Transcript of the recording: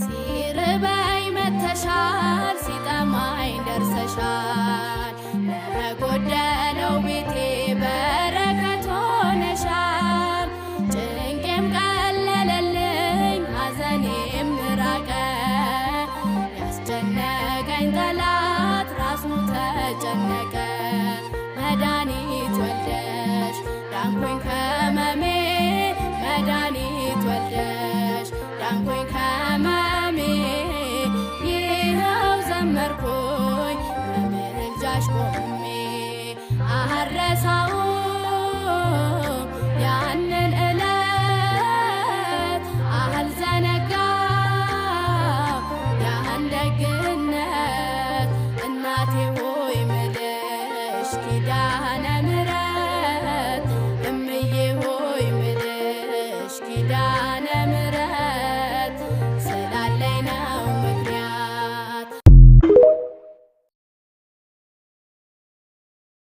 ሲርበኝ መተሻል ሲጠማኝ ደርሰሻል ለጎደለው ቤቴ በረከት ሆነሻል። ጭንቄም ቀለለልኝ ሐዘኔም ራቀ ያስጨነቀኝ ጠላት ራሱ ተጨነቀ። መድኃኒት ወልደሽ ዳንኩኝ ከመሜ መድኃኒት ወልደሽ ዳንኩኝ ከመሜ ይኸው ዘመርኩ